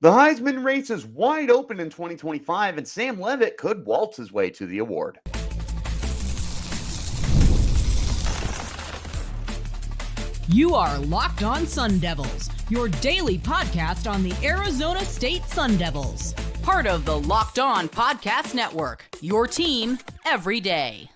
The Heisman race is wide open in 2025, and Sam Leavitt could waltz his way to the award. You are Locked On Sun Devils, your daily podcast on the Arizona State Sun Devils. Part of the Locked On Podcast Network, your team every day.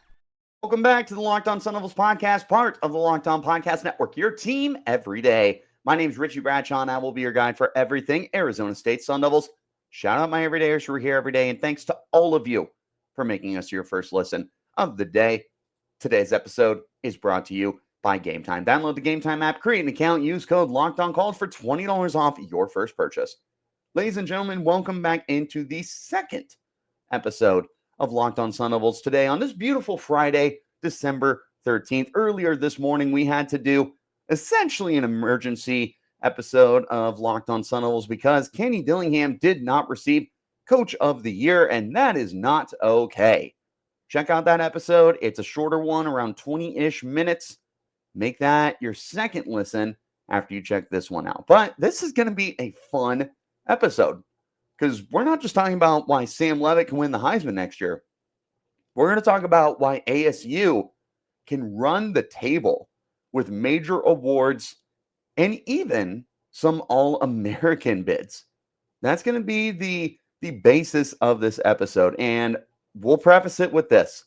Welcome back to the Locked On Sun Devils podcast, part of the Locked On Podcast Network, your team every day. My name is Richie Bradshaw, and I will be your guide for everything Arizona State Sun Devils. Shout out my everydayers who are here every day, and thanks to all of you for making us your first listen of the day. Today's episode is brought to you by GameTime. Download the GameTime app, create an account, use code LOCKEDONCollege for $20 off your first purchase. Ladies and gentlemen, welcome back into the second episode of Locked On Sun Devils today on this beautiful Friday, December 13th. Earlier this morning, we had to do essentially an emergency episode of Locked On Sun Devils because Kenny Dillingham did not receive Coach of the Year, and that is not okay. Check out that episode. It's a shorter one, around 20-ish minutes. Make that your second listen after you check this one out. But this is going to be a fun episode because we're not just talking about why Sam Leavitt can win the Heisman next year. We're going to talk about why ASU can run the table with major awards and even some All-American bids. That's going to be the basis of this episode. And we'll preface it with this.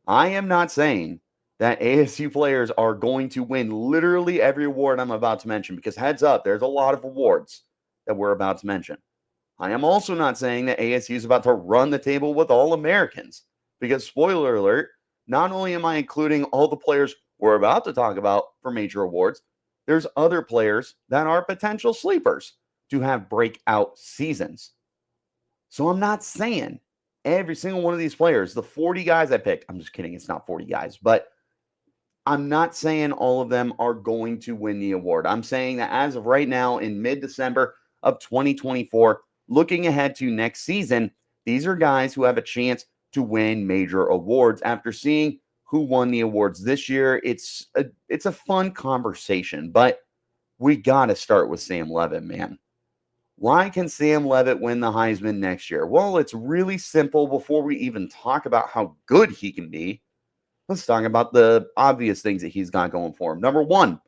I am not saying that ASU players are going to win literally every award I'm about to mention, because heads up, there's a lot of awards that we're about to mention. I am also not saying that ASU is about to run the table with all Americans, because spoiler alert, not only am I including all the players we're about to talk about for major awards, there's other players that are potential sleepers to have breakout seasons. So I'm not saying every single one of these players, the 40 guys I picked, I'm just kidding, it's not 40 guys, but I'm not saying all of them are going to win the award. I'm saying that as of right now, in mid-December of 2024, looking ahead to next season, these are guys who have a chance to win major awards. After seeing who won the awards this year, it's a fun conversation, but we got to start with Sam Leavitt, man. Why can Sam Leavitt win the Heisman next year? Well, it's really simple. Before we even talk about how good he can be, let's talk about the obvious things that he's got going for him. Number one,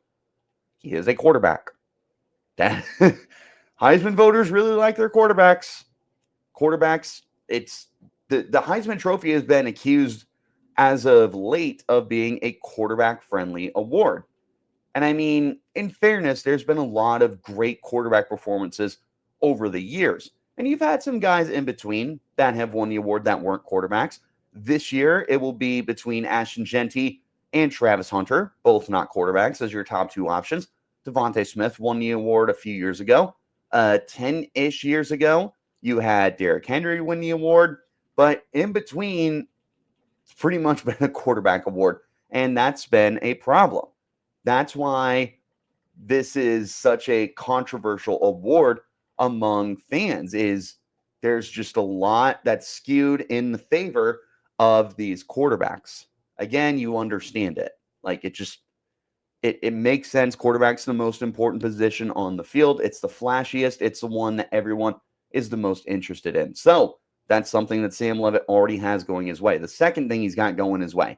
he is a quarterback. Heisman voters really like their quarterbacks. It's the Heisman Trophy has been accused as of late of being a quarterback-friendly award. And I mean, in fairness, there's been a lot of great quarterback performances over the years. And you've had some guys in between that have won the award that weren't quarterbacks. This year, it will be between Ashton Genty and Travis Hunter, both not quarterbacks, as your top two options. Devontae Smith won the award a few years ago. 10-ish years ago, you had Derrick Henry win the award. But in between, it's pretty much been a quarterback award, and that's been a problem. That's why this is such a controversial award among fans, is there's just a lot that's skewed in the favor of these quarterbacks. Again, you understand it. Like, it makes sense. Quarterback's the most important position on the field. It's the flashiest. It's the one that everyone is the most interested in. So that's something that Sam Leavitt already has going his way. The second thing he's got going his way,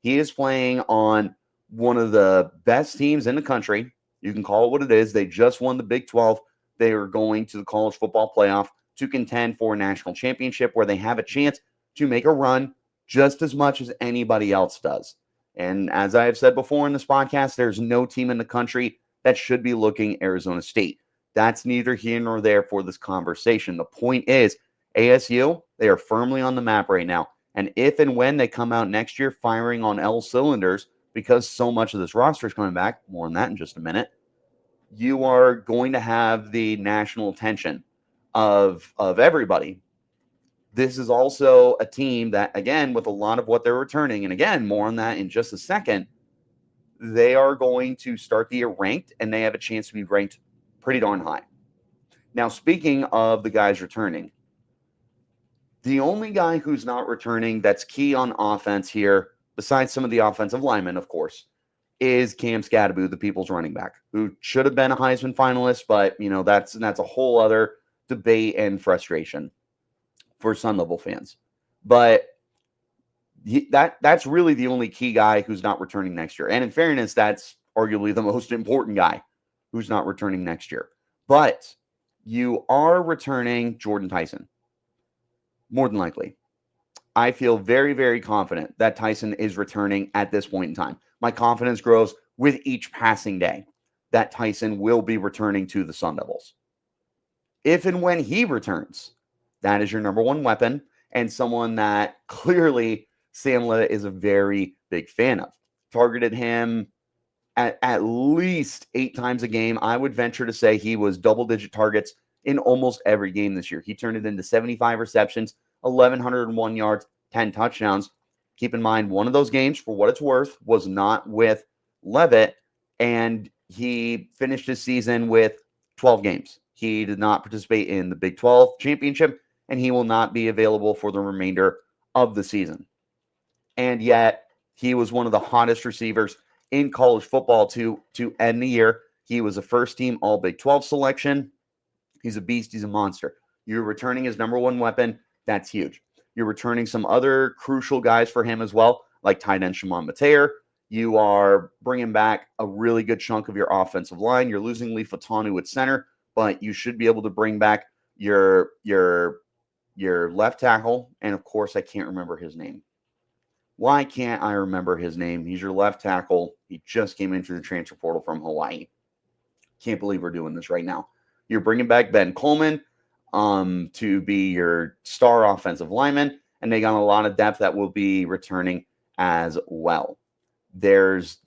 he is playing on one of the best teams in the country. You can call it what it is. They just won the Big 12. They are going to the college football playoff to contend for a national championship where they have a chance to make a run just as much as anybody else does. And as I have said before in this podcast, there's no team in the country that should be looking Arizona State. That's neither here nor there for this conversation. The point is, ASU, they are firmly on the map right now. And if and when they come out next year firing on all cylinders, because so much of this roster is coming back, more on that in just a minute, you are going to have the national attention of everybody. This is also a team that, again, with a lot of what they're returning, and again, more on that in just a second, they are going to start the year ranked, and they have a chance to be ranked pretty darn high. Now, speaking of the guys returning, the only guy who's not returning that's key on offense here, besides some of the offensive linemen, of course, is Cam Scadaboo, the People's running back, who should have been a Heisman finalist, but, you know, that's a whole other debate and frustration for Sun Devil fans. But that's really the only key guy who's not returning next year. And in fairness, that's arguably the most important guy who's not returning next year. But you are returning Jordyn Tyson, more than likely. I feel very, very confident that Tyson is returning at this point in time. My confidence grows with each passing day that Tyson will be returning to the Sun Devils. If and when he returns, that is your number one weapon and someone that clearly Sam Leavitt is a very big fan of. Targeted him at least 8 times a game. I would venture to say he was double-digit targets in almost every game this year. He turned it into 75 receptions, 1,101 yards, 10 touchdowns. Keep in mind, one of those games, for what it's worth, was not with Levitt, and he finished his season with 12 games. He did not participate in the Big 12 championship, and he will not be available for the remainder of the season. And yet, he was one of the hottest receivers in college football to end the year. He was a first-team All-Big 12 selection. He's a beast. He's a monster. You're returning his number one weapon. That's huge. You're returning some other crucial guys for him as well, like tight end Shimon Mateer. You are bringing back a really good chunk of your offensive line. You're losing Lee Fatanu at center, but you should be able to bring back your left tackle. And, of course, I can't remember his name. Why can't I remember his name? He's your left tackle. He just came into the transfer portal from Hawaii. Can't believe we're doing this right now. You're bringing back Ben Coleman to be your star offensive lineman, and they got a lot of depth that will be returning as well. There's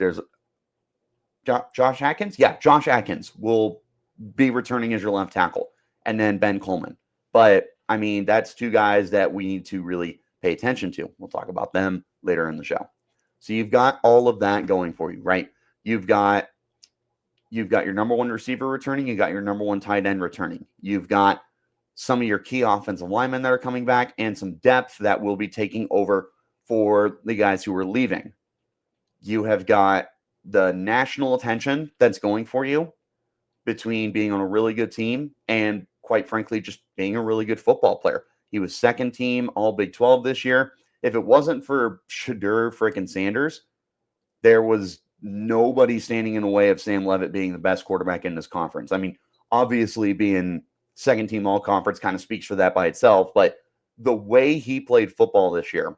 Josh Atkins. Yeah, Josh Atkins will be returning as your left tackle, and then Ben Coleman. But, I mean, that's 2 guys that we need to really pay attention to. We'll talk about them later in the show. So you've got all of that going for you, right? You've got your number one receiver returning. You got your number one tight end returning. You've got some of your key offensive linemen that are coming back and some depth that will be taking over for the guys who are leaving. You have got the national attention that's going for you between being on a really good team and, quite frankly, just being a really good football player. He was second team All Big 12 this year. If it wasn't for Shadur frickin' Sanders, there was nobody standing in the way of Sam Leavitt being the best quarterback in this conference. I mean, obviously being second team all conference kind of speaks for that by itself, but the way he played football this year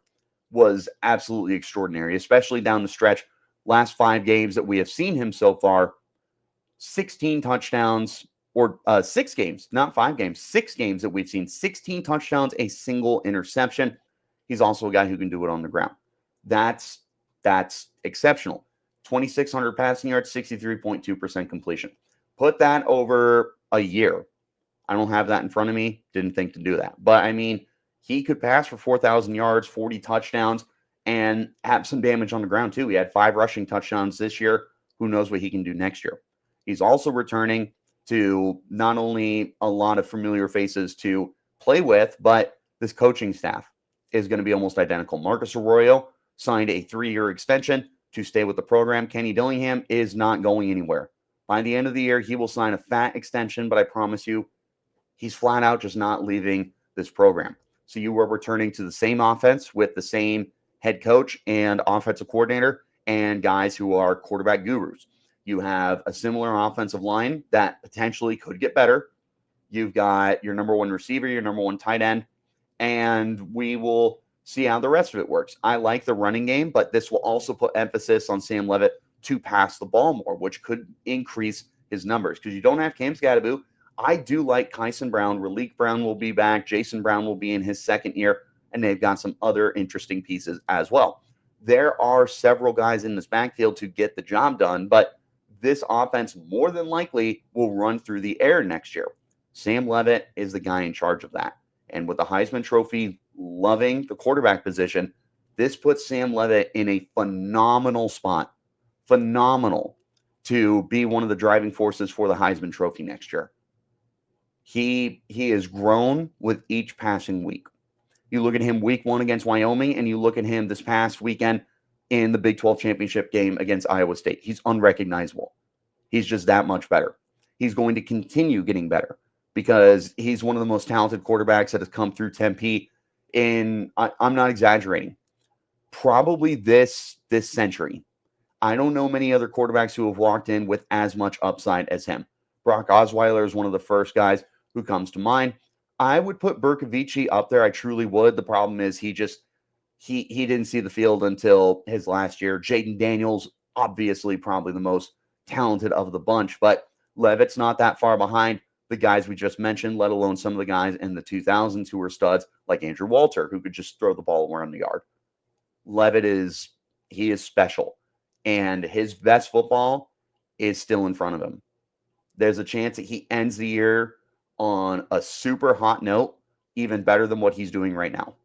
was absolutely extraordinary, especially down the stretch. Last 5 games that we have seen him so far, 16 touchdowns, or 6 games, not 5 games, 6 games that we've seen, 16 touchdowns, a single interception. He's also a guy who can do it on the ground. That's exceptional. 2,600 passing yards, 63.2% completion. Put that over a year. I don't have that in front of me. Didn't think to do that. But, I mean, he could pass for 4,000 yards, 40 touchdowns, and have some damage on the ground, too. He had 5 rushing touchdowns this year. Who knows what he can do next year? He's also returning to not only a lot of familiar faces to play with, but this coaching staff is going to be almost identical. Marcus Arroyo signed a 3-year extension to stay with the program. Kenny Dillingham is not going anywhere. By the end of the year, he will sign a fat extension, but I promise you, he's flat out just not leaving this program. So you are returning to the same offense with the same head coach and offensive coordinator and guys who are quarterback gurus. You have a similar offensive line that potentially could get better. You've got your number one receiver, your number one tight end, and we will see how the rest of it works. I like the running game, but this will also put emphasis on Sam Leavitt to pass the ball more, which could increase his numbers because you don't have Cam Scadaboo. I do like Kyson Brown. Raleek Brown will be back. Jason Brown will be in his second year, and they've got some other interesting pieces as well. There are several guys in this backfield to get the job done, but this offense more than likely will run through the air next year. Sam Leavitt is the guy in charge of that. And with the Heisman Trophy loving the quarterback position, this puts Sam Leavitt in a phenomenal spot. Phenomenal to be one of the driving forces for the Heisman Trophy next year. He has grown with each passing week. You look at him week 1 against Wyoming, and you look at him this past weekend in the Big 12 championship game against Iowa State. He's unrecognizable. He's just that much better. He's going to continue getting better. because he's one of the most talented quarterbacks that has come through Tempe I'm not exaggerating, probably this century. I don't know many other quarterbacks who have walked in with as much upside as him. Brock Osweiler is one of the first guys who comes to mind. I would put Berkovici up there. I truly would. The problem is he didn't see the field until his last year. Jaden Daniels, obviously probably the most talented of the bunch, but Levitt's not that far behind the guys we just mentioned, let alone some of the guys in the 2000s who were studs like Andrew Walter, who could just throw the ball around the yard. Levitt is special, and his best football is still in front of him. There's a chance that he ends the year on a super hot note, even better than what he's doing right now.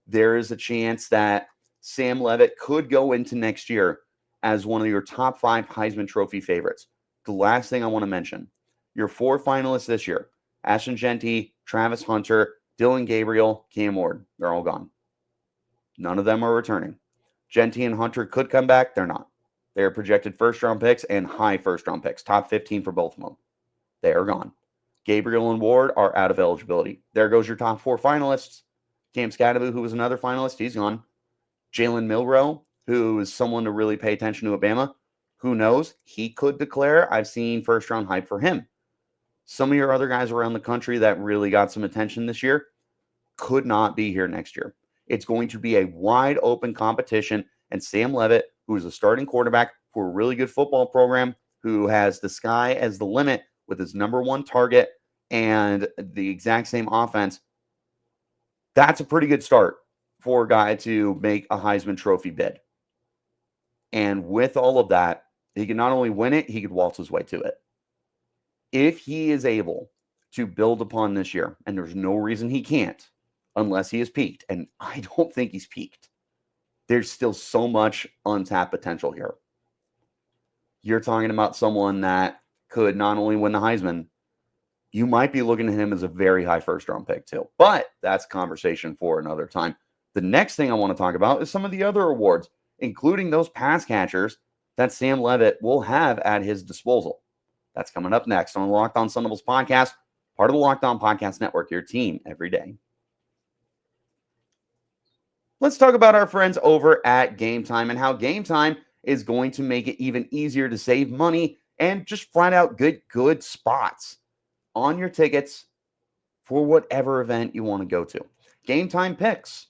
There is a chance that Sam Leavitt could go into next year as one of your top 5 Heisman Trophy favorites. The last thing I want to mention, your 4 finalists this year, Ashton Jeanty, Travis Hunter, Dylan Gabriel, Cam Ward, they're all gone. None of them are returning. Jeanty and Hunter could come back. They're not. They're projected first-round picks and high first-round picks, top 15 for both of them. They are gone. Gabriel and Ward are out of eligibility. There goes your top 4 finalists. Cam Scadaboo, who was another finalist, he's gone. Jalen Milroe, who is someone to really pay attention to at Bama, who knows? He could declare. I've seen first-round hype for him. Some of your other guys around the country that really got some attention this year could not be here next year. It's going to be a wide-open competition, and Sam Leavitt, who is a starting quarterback for a really good football program, who has the sky as the limit with his number 1 target and the exact same offense, that's a pretty good start for a guy to make a Heisman Trophy bid. And with all of that, he can not only win it, he could waltz his way to it. If he is able to build upon this year, and there's no reason he can't unless he has peaked, and I don't think he's peaked. There's still so much untapped potential here. You're talking about someone that could not only win the Heisman, you might be looking at him as a very high first-round pick too. But that's a conversation for another time. The next thing I want to talk about is some of the other awards, including those pass catchers that Sam Leavitt will have at his disposal. That's coming up next on the Locked On Sun Devils podcast, part of the Locked On Podcast Network, your team every day. Let's talk about our friends over at GameTime and how GameTime is going to make it even easier to save money and just flat out good spots on your tickets for whatever event you want to go to. GameTime Picks,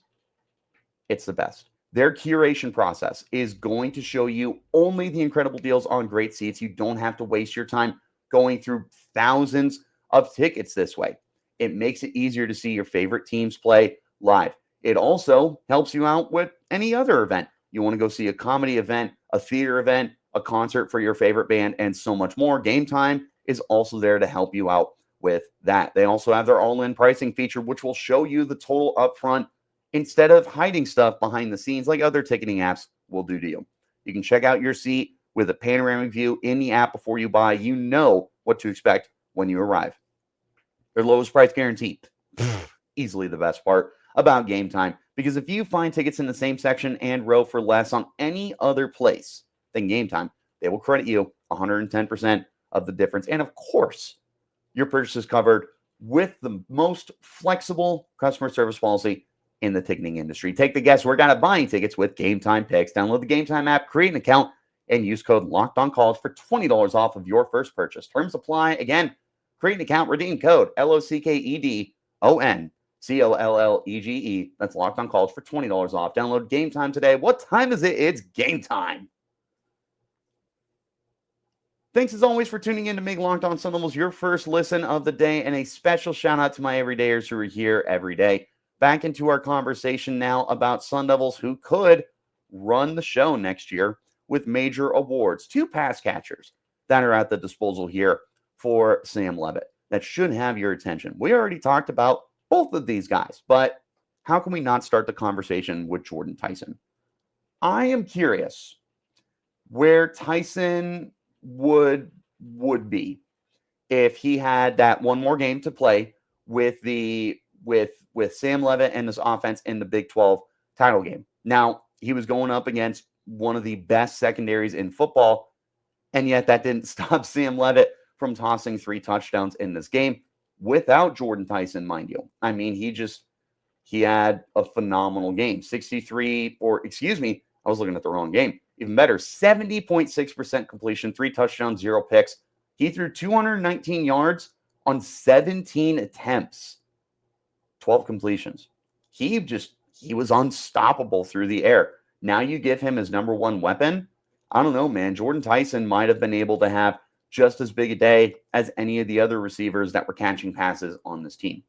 it's the best. Their curation process is going to show you only the incredible deals on great seats. You don't have to waste your time going through thousands of tickets this way. It makes it easier to see your favorite teams play live. It also helps you out with any other event. You want to go see a comedy event, a theater event, a concert for your favorite band, and so much more. GameTime is also there to help you out with that. They also have their all-in pricing feature, which will show you the total upfront instead of hiding stuff behind the scenes like other ticketing apps will do to you. You can check out your seat with a panoramic view in the app before you buy. You know what to expect when you arrive. Their lowest price guarantee. Easily the best part about GameTime, because if you find tickets in the same section and row for less on any other place than GameTime, they will credit you 110% of the difference. And of course, your purchase is covered with the most flexible customer service policy in the ticketing industry. Take the guesswork out of buying tickets with GameTime Picks. Download the GameTime app, create an account, and use code LOCKEDONCollege for $20 off of your first purchase. Terms apply. Again, create an account, redeem code LOCKEDONCOLLEGE. That's Locked On College for $20 off. Download GameTime today. What time is it? It's game time. Thanks as always for tuning in to make Locked On Sun Devils your first listen of the day, and a special shout out to my everydayers who are here every day. Back into our conversation now about Sun Devils who could run the show next year with major awards. 2 pass catchers that are at the disposal here for Sam Leavitt that should have your attention. We already talked about both of these guys, but how can we not start the conversation with Jordyn Tyson? I am curious where Tyson would be if he had that one more game to play with Sam Leavitt and this offense in the Big 12 title game. Now, he was going up against one of the best secondaries in football, and yet that didn't stop Sam Leavitt from tossing 3 touchdowns in this game. without Jordyn Tyson, mind you. I mean, he had a phenomenal game. I was looking at the wrong game. Even better, 70.6% completion, 3 touchdowns, 0 picks. He threw 219 yards on 17 attempts, 12 completions. He was unstoppable through the air. Now you give him his number one weapon. I don't know, man. Jordyn Tyson might have been able to have just as big a day as any of the other receivers that were catching passes on this team.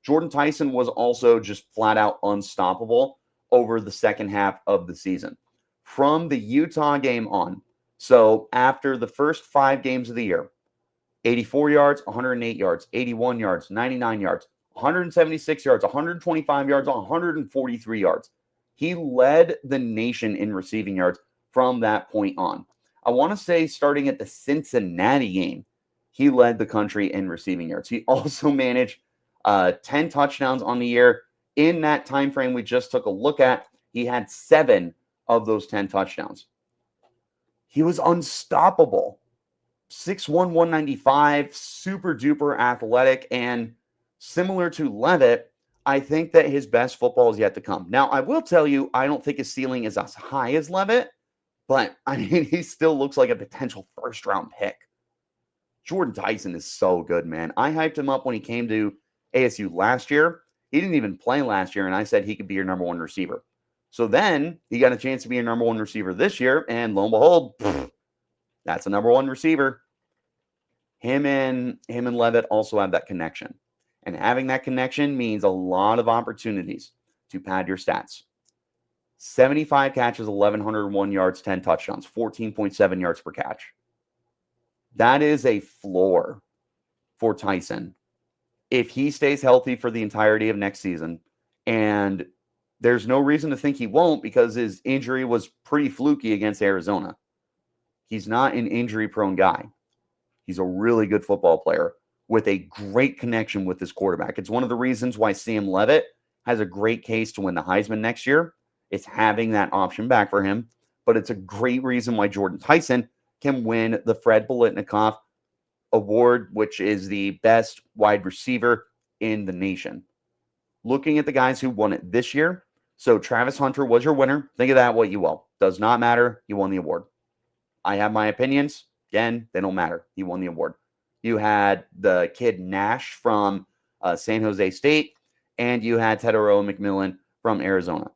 Jordyn Tyson was also just flat out unstoppable over the second half of the season. From the Utah game on, so after the first 5 games of the year, 84 yards, 108 yards, 81 yards, 99 yards, 176 yards, 125 yards, 143 yards. He led the nation in receiving yards from that point on. I want to say starting at the Cincinnati game, he led the country in receiving yards. He also managed 10 touchdowns on the year. In that time frame we just took a look at, he had 7 of those 10 touchdowns. He was unstoppable. 6'1", 195, super duper athletic, and similar to Levitt, I think that his best football is yet to come. Now, I will tell you, I don't think his ceiling is as high as Levitt, but I mean, he still looks like a potential first-round pick. Jordyn Tyson is so good, man. I hyped him up when he came to ASU last year. He didn't even play last year, and I said he could be your number one receiver. So then he got a chance to be your number one receiver this year, and lo and behold, that's a number one receiver. Him and Levitt also have that connection. And having that connection means a lot of opportunities to pad your stats. 75 catches, 1,101 yards, 10 touchdowns, 14.7 yards per catch. That is a floor for Tyson. If he stays healthy for the entirety of next season, and there's no reason to think he won't because his injury was pretty fluky against Arizona. He's not an injury-prone guy. He's a really good football player with a great connection with his quarterback. It's one of the reasons why Sam Leavitt has a great case to win the Heisman next year. It's having that option back for him, but it's a great reason why Jordyn Tyson can win the Fred Biletnikoff Award, which is the best wide receiver in the nation. Looking at the guys who won it this year, so Travis Hunter was your winner. Think of that what you will. Does not matter. He won the award. I have my opinions. Again, they don't matter. He won the award. You had the kid Nash from San Jose State, and you had Tedero McMillan from Arizona.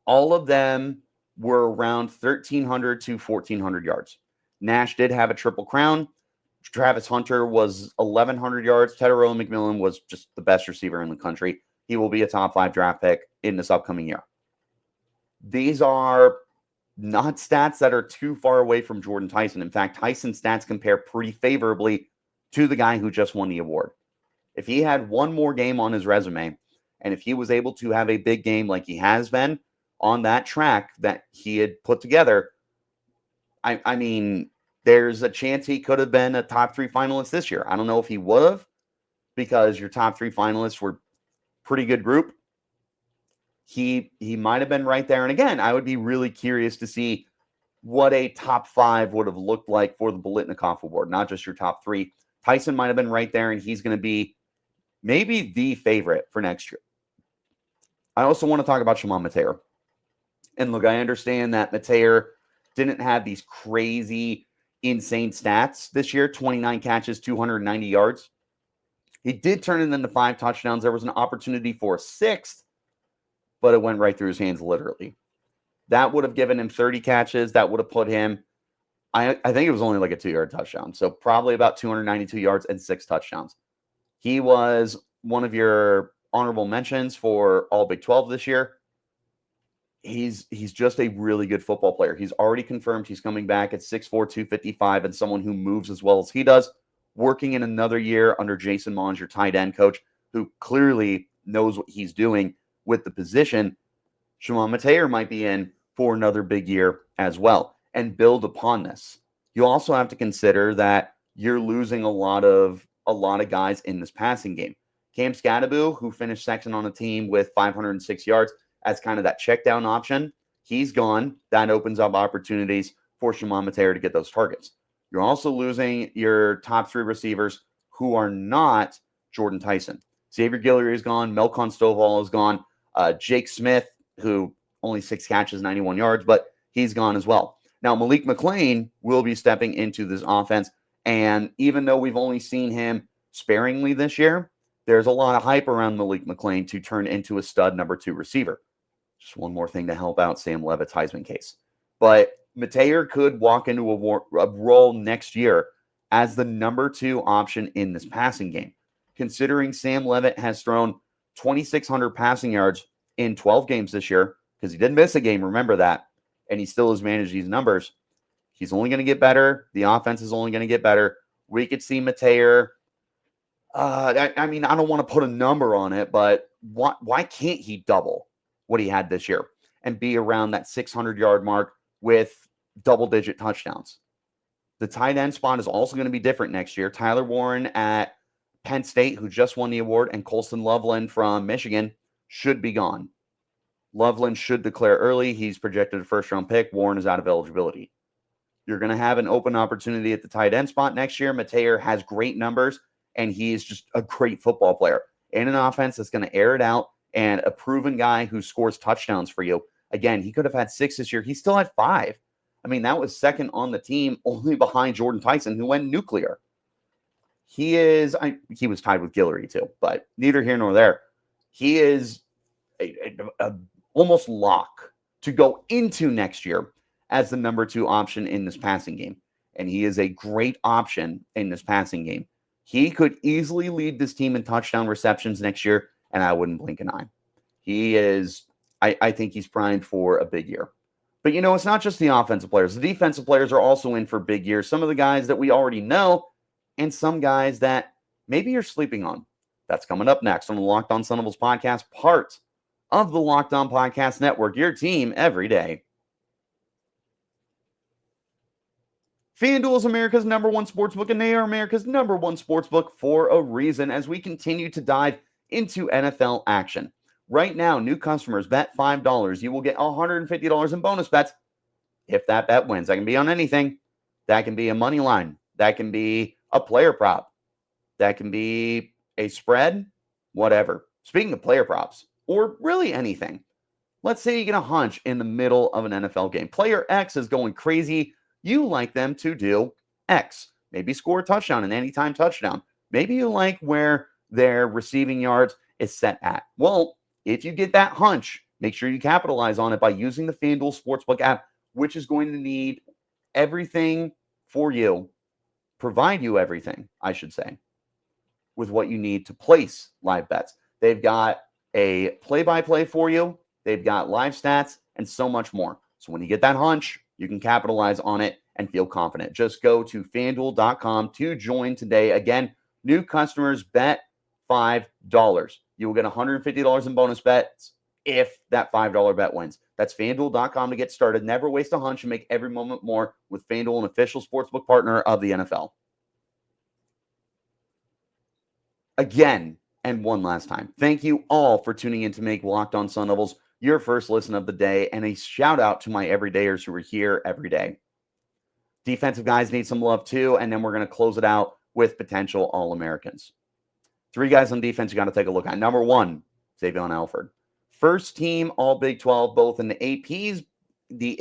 All of them were around 1,300 to 1,400 yards. Nash did have a triple crown. Travis Hunter was 1,100 yards. Tedero McMillan was just the best receiver in the country. He will be a top 5 draft pick in this upcoming year. These are not stats that are too far away from Jordyn Tyson. In fact, Tyson's stats compare pretty favorably to the guy who just won the award. If he had one more game on his resume, and if he was able to have a big game like he has been on that track that he had put together, I mean, there's a chance he could have been a top 3 finalist this year. I don't know if he would have, because your top 3 finalists were pretty good group. He might have been right there. And again, I would be really curious to see what a top 5 would have looked like for the Biletnikoff Award, not just your top 3. Tyson might have been right there, and he's going to be maybe the favorite for next year. I also want to talk about Shimon Mateer. And look, I understand that Mateer didn't have these crazy, insane stats this year. 29 catches, 290 yards. He did turn it into 5 touchdowns. There was an opportunity for a 6th, but it went right through his hands, literally. That would have given him 30 catches. That would have put him, I think it was only like a 2-yard touchdown. So probably about 292 yards and 6 touchdowns. He was one of your honorable mentions for all Big 12 this year. He's just a really good football player. He's already confirmed he's coming back at 6'4", 255, and someone who moves as well as he does. Working in another year under Jason Mons, your tight end coach, who clearly knows what he's doing with the position. Shimon Mateer might be in for another big year as well and build upon this. You also have to consider that you're losing a lot of guys in this passing game. Cam Scadaboo, who finished second on the team with 506 yards as kind of that check down option, he's gone. That opens up opportunities for Shimon Mateer to get those targets. You're also losing your top 3 receivers who are not Jordyn Tyson. Xavier Guillory is gone. Melcon Stovall is gone. Jake Smith, who only 6 catches, 91 yards, but he's gone as well. Now, Malik McClain will be stepping into this offense, and even though we've only seen him sparingly this year, there's a lot of hype around Malik McClain to turn into a stud number 2 receiver. Just one more thing to help out Sam Leavitt's Heisman case. But Mateer could walk into a role next year as the number 2 option in this passing game. Considering Sam Leavitt has thrown 2,600 passing yards in 12 games this year, because he didn't miss a game, remember that, and he still has managed these numbers, he's only going to get better. The offense is only going to get better. We could see Mateer. I mean, I don't want to put a number on it, but why can't he double what he had this year and be around that 600-yard mark with double-digit touchdowns? The tight end spot is also going to be different next year. Tyler Warren at Penn State, who just won the award, and Colston Loveland from Michigan should be gone. Loveland should declare early. He's projected a first-round pick. Warren is out of eligibility. You're going to have an open opportunity at the tight end spot next year. Mateer has great numbers, and he is just a great football player in an offense that's going to air it out, and a proven guy who scores touchdowns for you. Again, he could have had 6 this year. He still had 5. I mean, that was second on the team, only behind Jordyn Tyson, who went nuclear. He was tied with Guillory too, but neither here nor there. He is a almost lock to go into next year as the number 2 option in this passing game. And he is a great option in this passing game. He could easily lead this team in touchdown receptions next year, and I wouldn't blink an eye. He is, I think he's primed for a big year. But, you know, it's not just the offensive players. The defensive players are also in for big years. Some of the guys that we already know, and some guys that maybe you're sleeping on. That's coming up next on the Locked On Sun Devils podcast, part of the Locked On Podcast Network, your team every day. FanDuel is America's number 1 sportsbook, and they are America's number 1 sportsbook for a reason as we continue to dive into NFL action. Right now, new customers bet $5. You will get $150 in bonus bets if that bet wins. That can be on anything. That can be a money line. That can be a player prop. That can be a spread, whatever. Speaking of player props, or really anything, let's say you get a hunch in the middle of an NFL game. Player X is going crazy. You like them to do X. Maybe score a touchdown, an anytime touchdown. Maybe you like where their receiving yards is set at. Well, if you get that hunch, make sure you capitalize on it by using the FanDuel Sportsbook app, which is going to need everything for you, provide you everything, I should say, with what you need to place live bets. They've got a play-by-play for you. They've got live stats and so much more. So when you get that hunch, you can capitalize on it and feel confident. Just go to FanDuel.com to join today. Again, new customers bet $5. You will get $150 in bonus bets if that $5 bet wins. That's FanDuel.com to get started. Never waste a hunch and make every moment more with FanDuel, an official sportsbook partner of the NFL. Again, and one last time, thank you all for tuning in to make Locked On Sun Devils your first listen of the day, and a shout out to my everydayers who are here every day. Defensive guys need some love too, and then we're going to close it out with potential All-Americans. 3 guys on defense you got to take a look at. Number 1, Xavion Alford. First team All Big 12, both in the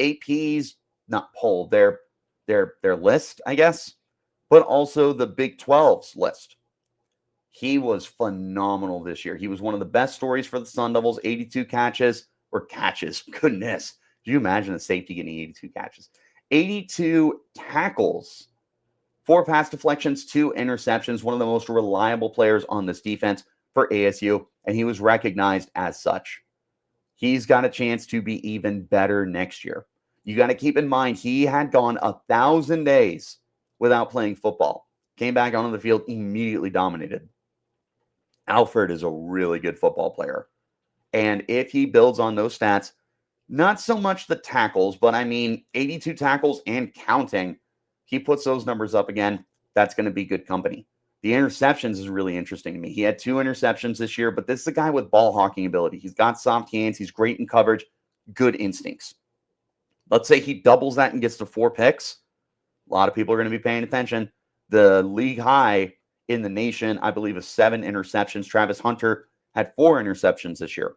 AP's not poll, their list, I guess, but also the Big 12's list. He was phenomenal this year. He was one of the best stories for the Sun Devils. 82 catches. Goodness. Could you imagine a safety getting 82 catches? 82 tackles. 4 pass deflections, 2 interceptions. One of the most reliable players on this defense for ASU, and he was recognized as such. He's got a chance to be even better next year. You got to keep in mind, he had gone 1,000 days without playing football. Came back onto the field, immediately dominated. Alford is a really good football player. And if he builds on those stats, not so much the tackles, but I mean, 82 tackles and counting, he puts those numbers up again, that's going to be good company. The interceptions is really interesting to me. He had 2 interceptions this year, but this is a guy with ball hawking ability. He's got soft hands. He's great in coverage, good instincts. Let's say he doubles that and gets to 4 picks. A lot of people are going to be paying attention. The league high in the nation, I believe, with 7 interceptions. Travis Hunter had 4 interceptions this year.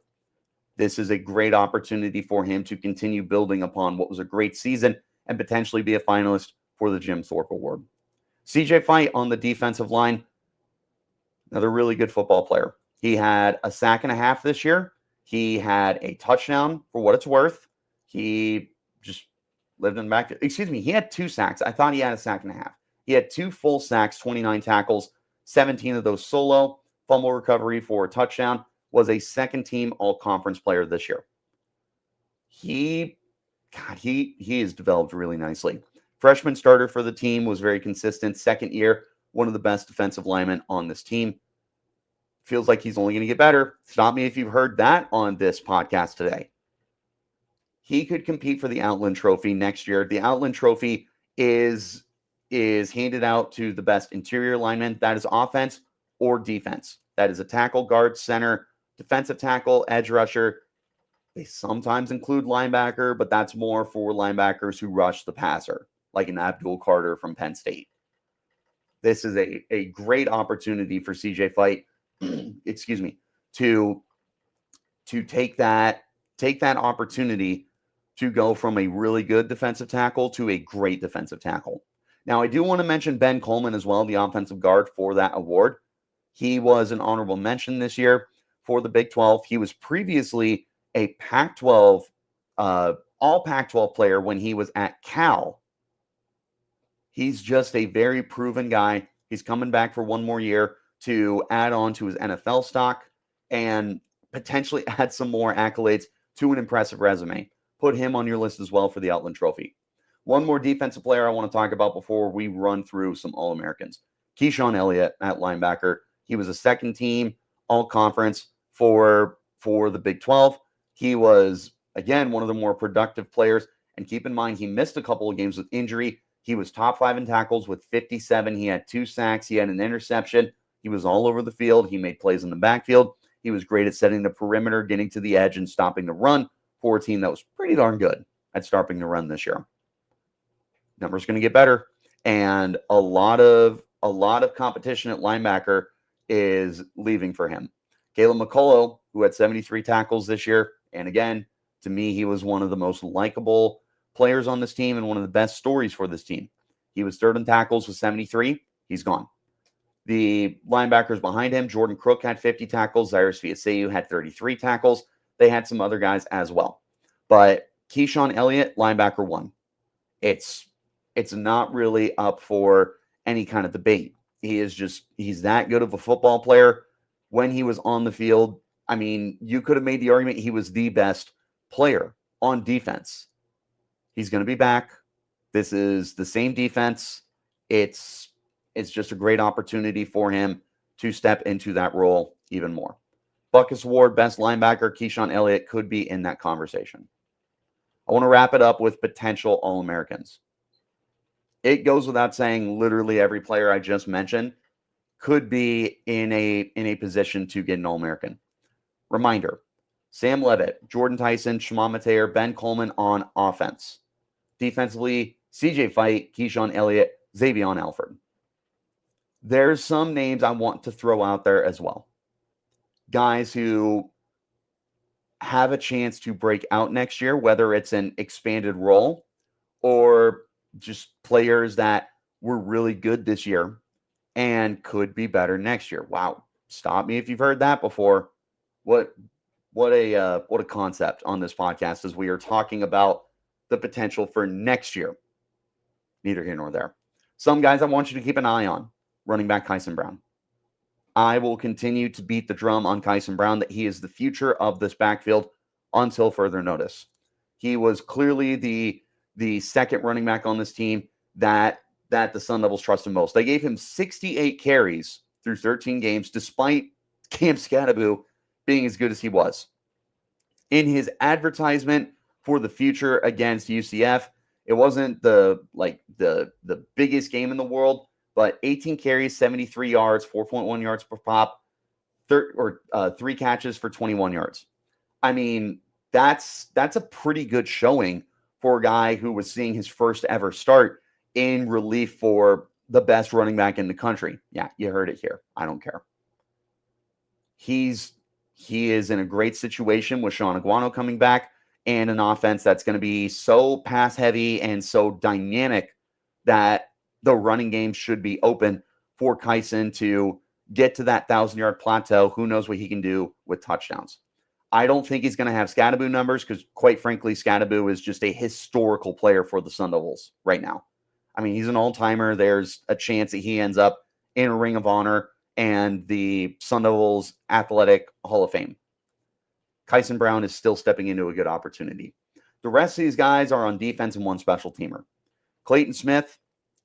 This is a great opportunity for him to continue building upon what was a great season and potentially be a finalist for the Jim Thorpe Award. C.J. Fite on the defensive line, another really good football player. He had a sack and a half this year. He had a touchdown for what it's worth. He just lived in the back. Excuse me, he had 2 sacks. I thought he had a sack and a half. He had 2 full sacks, 29 tackles, 17 of those solo. Fumble recovery for a touchdown. Was a second-team all-conference player this year. He has developed really nicely. Freshman starter for the team, was very consistent. Second year, one of the best defensive linemen on this team. Feels like he's only going to get better. Stop me if you've heard that on this podcast today. He could compete for the Outland Trophy next year. The Outland Trophy is handed out to the best interior lineman. That is offense or defense. That is a tackle, guard, center, defensive tackle, edge rusher. They sometimes include linebacker, but that's more for linebackers who rush the passer, like an Abdul Carter from Penn State. This is a great opportunity for CJ Fite, excuse me, to take that opportunity to go from a really good defensive tackle to a great defensive tackle. Now, I do want to mention Ben Coleman as well, the offensive guard for that award. He was an honorable mention this year for the Big 12. He was previously a Pac-12, all Pac-12 player when he was at Cal. He's just a very proven guy. He's coming back for one more year to add on to his NFL stock and potentially add some more accolades to an impressive resume. Put him on your list as well for the Outland Trophy. One more defensive player I want to talk about before we run through some All-Americans. Keyshawn Elliott at linebacker. He was a second team all-conference for the Big 12. He was, again, one of the more productive players. And keep in mind, he missed a couple of games with injury. He was top 5 in tackles with 57. He had 2 sacks. He had an interception. He was all over the field. He made plays in the backfield. He was great at setting the perimeter, getting to the edge, and stopping the run for a team that was pretty darn good at stopping the run this year. Numbers going to get better. And a lot of competition at linebacker is leaving for him. Caleb McCullough, who had 73 tackles this year, and again, to me, he was one of the most likable players on this team and one of the best stories for this team. He was third in tackles with 73. He's gone. The linebackers behind him, Jordan Crook had 50 tackles. Cyrus Fiaseu had 33 tackles. They had some other guys as well. But Keyshawn Elliott, linebacker 1. It's not really up for any kind of debate. He's that good of a football player. When he was on the field, I mean, you could have made the argument he was the best player on defense. He's going to be back. This is the same defense. It's just a great opportunity for him to step into that role even more. Buckus Award, best linebacker, Keyshawn Elliott could be in that conversation. I want to wrap it up with potential All-Americans. It goes without saying, literally every player I just mentioned could be in a position to get an All-American. Reminder, Sam Leavitt, Jordyn Tyson, Shimon Mateer, Ben Coleman on offense. Defensively, CJ Fite, Keyshawn Elliott, Xavion Alford. There's some names I want to throw out there as well. Guys who have a chance to break out next year, whether it's an expanded role or just players that were really good this year and could be better next year. Wow. Stop me if you've heard that before. What a concept on this podcast as we are talking about the potential for next year. Neither here nor there. Some guys I want you to keep an eye on. Running back Kyson Brown. I will continue to beat the drum on Kyson Brown that he is the future of this backfield until further notice. He was clearly the second running back on this team that the Sun Devils trusted most. They gave him 68 carries through 13 games, despite Cam Scadaboo being as good as he was. In his advertisement for the future against UCF, it wasn't the biggest game in the world, but 18 carries, 73 yards, 4.1 yards per pop, 3 catches for 21 yards. I mean, that's a pretty good showing for a guy who was seeing his first ever start in relief for the best running back in the country. Yeah, you heard it here. I don't care. He is in a great situation with Sean Aguano coming back and an offense that's going to be so pass heavy and so dynamic that the running game should be open for Kyson to get to that 1,000-yard plateau. Who knows what he can do with touchdowns. I don't think he's going to have Scattaboo numbers because, quite frankly, Scattaboo is just a historical player for the Sun Devils right now. I mean, he's an all-timer. There's a chance that he ends up in a Ring of Honor and the Sun Devils Athletic Hall of Fame. Kyson Brown is still stepping into a good opportunity. The rest of these guys are on defense and one special teamer. Clayton Smith,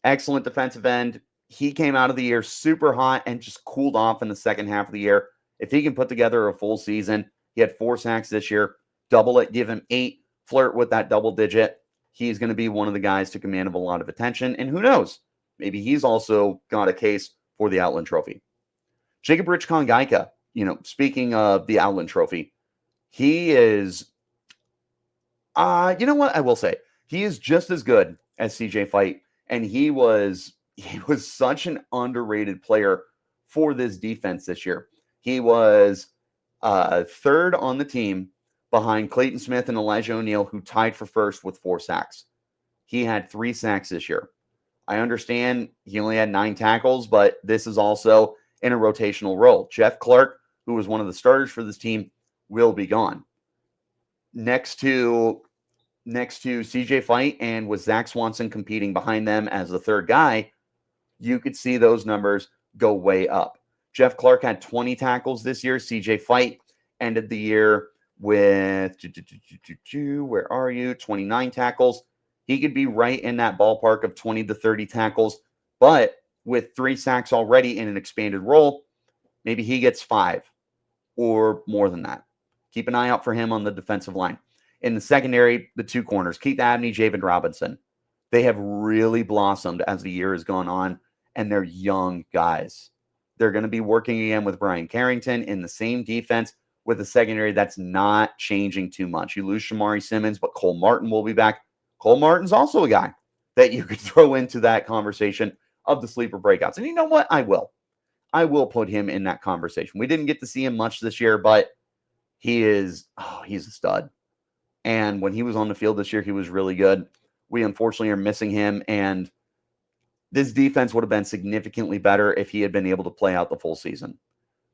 excellent defensive end. He came out of the year super hot and just cooled off in the second half of the year. If he can put together a full season, he had 4 sacks this year. Double it, give him 8, flirt with that double digit. He's going to be one of the guys to command of a lot of attention. And who knows? Maybe he's also got a case for the Outland Trophy. Jacob Rich-Kongaika, speaking of the Outland Trophy, he is, you know what I will say? He is just as good as C.J. Fite, and he was such an underrated player for this defense this year. He was third on the team behind Clayton Smith and Elijah O'Neal, who tied for first with 4 sacks. He had 3 sacks this year. I understand he only had 9 tackles, but this is also in a rotational role. Jeff Clark, who was one of the starters for this team, will be gone. Next to CJ Fite and with Zach Swanson competing behind them as the third guy, you could see those numbers go way up. Jeff Clark had 20 tackles this year. CJ Fite ended the year with 29 tackles. He could be right in that ballpark of 20 to 30 tackles, but with 3 sacks already in an expanded role, maybe he gets 5 or more than that. Keep an eye out for him on the defensive line. In the secondary, the 2 corners, Keith Abney, Javen Robinson. They have really blossomed as the year has gone on, and they're young guys. They're going to be working again with Brian Carrington in the same defense with a secondary that's not changing too much. You lose Shamari Simmons, but Cole Martin will be back. Cole Martin's also a guy that you could throw into that conversation of the sleeper breakouts. And you know what? I will put him in that conversation. We didn't get to see him much this year, but he's a stud. And when he was on the field this year, he was really good. We unfortunately are missing him, and this defense would have been significantly better if he had been able to play out the full season.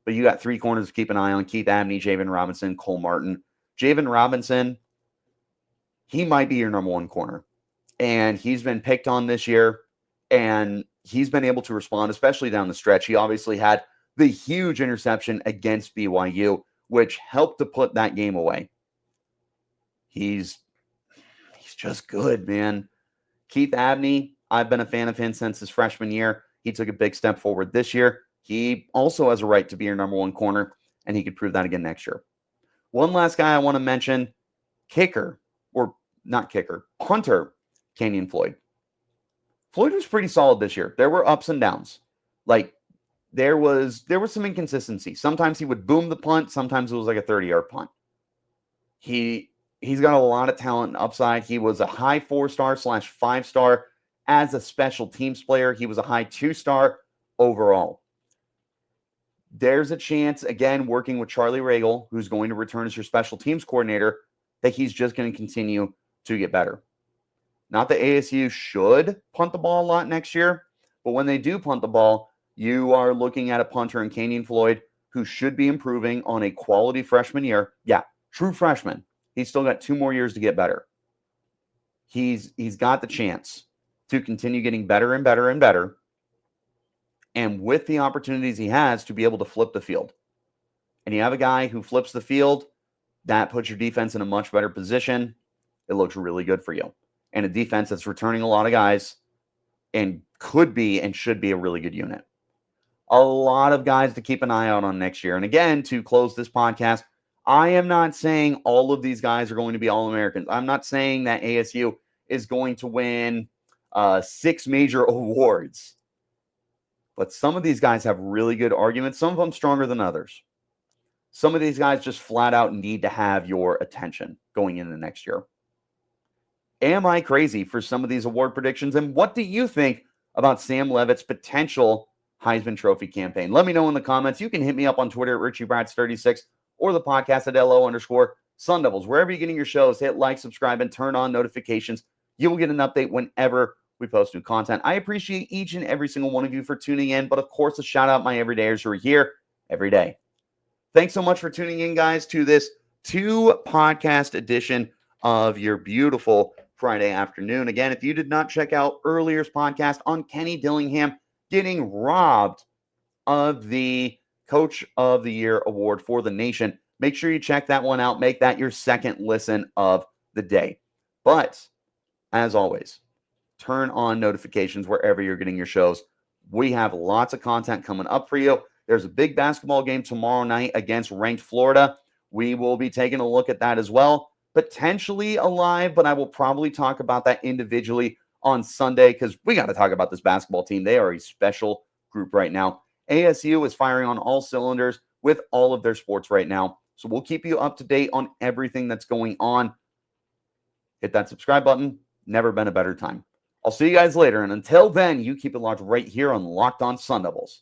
But you got 3 corners to keep an eye on: Keith Abney, Javen Robinson, Cole Martin. Javen Robinson, he might be your number 1 corner. And he's been picked on this year, and he's been able to respond, especially down the stretch. He obviously had the huge interception against BYU, which helped to put that game away. He's just good, man. Keith Abney, I've been a fan of him since his freshman year. He took a big step forward this year. He also has a right to be your number 1 corner, and he could prove that again next year. One last guy I want to mention, punter, Kenyon Floyd. Floyd was pretty solid this year. There were ups and downs. Like, there was some inconsistency. Sometimes he would boom the punt. Sometimes it was like a 30-yard punt. He's got a lot of talent and upside. He was a high 4-star / 5-star as a special teams player. He was a high 2-star overall. There's a chance, again, working with Charlie Ragle, who's going to return as your special teams coordinator, that he's just going to continue to get better. Not that ASU should punt the ball a lot next year, but when they do punt the ball, you are looking at a punter in Kenyon Floyd who should be improving on a quality freshman year. Yeah, true freshman. He's still got 2 more years to get better. He's got the chance to continue getting better and better and better. And with the opportunities he has to be able to flip the field. And you have a guy who flips the field, that puts your defense in a much better position. It looks really good for you. And a defense that's returning a lot of guys and could be and should be a really good unit. A lot of guys to keep an eye out on next year. And again, to close this podcast, I am not saying all of these guys are going to be All-Americans. I'm not saying that ASU is going to win 6 major awards. But some of these guys have really good arguments. Some of them stronger than others. Some of these guys just flat out need to have your attention going into next year. Am I crazy for some of these award predictions? And what do you think about Sam Leavitt's potential Heisman Trophy campaign. Let me know in the comments. You can hit me up on Twitter at RichieBrats36 or the podcast at LO_Sun Devils. Wherever you're getting your shows, hit like, subscribe, and turn on notifications. You will get an update whenever we post new content. I appreciate each and every single one of you for tuning in, but of course, a shout out my everydayers who are here every day. Thanks so much for tuning in, guys, to this 2-podcast edition of your beautiful Friday afternoon. Again, if you did not check out earlier's podcast on Kenny Dillingham getting robbed of the Coach of the Year award for the nation, make sure you check that one out. Make that your second listen of the day. But as always, turn on notifications wherever you're getting your shows. We have lots of content coming up for you. There's a big basketball game tomorrow night against ranked Florida. We will be taking a look at that as well. Potentially a live, but I will probably talk about that individually on Sunday because we got to talk about this basketball team. They are a special group right now. ASU is firing on all cylinders with all of their sports right now. So we'll keep you up to date on everything that's going on. Hit that subscribe button. Never been a better time. I'll see you guys later. And until then, you keep it locked right here on Locked On Sun Devils.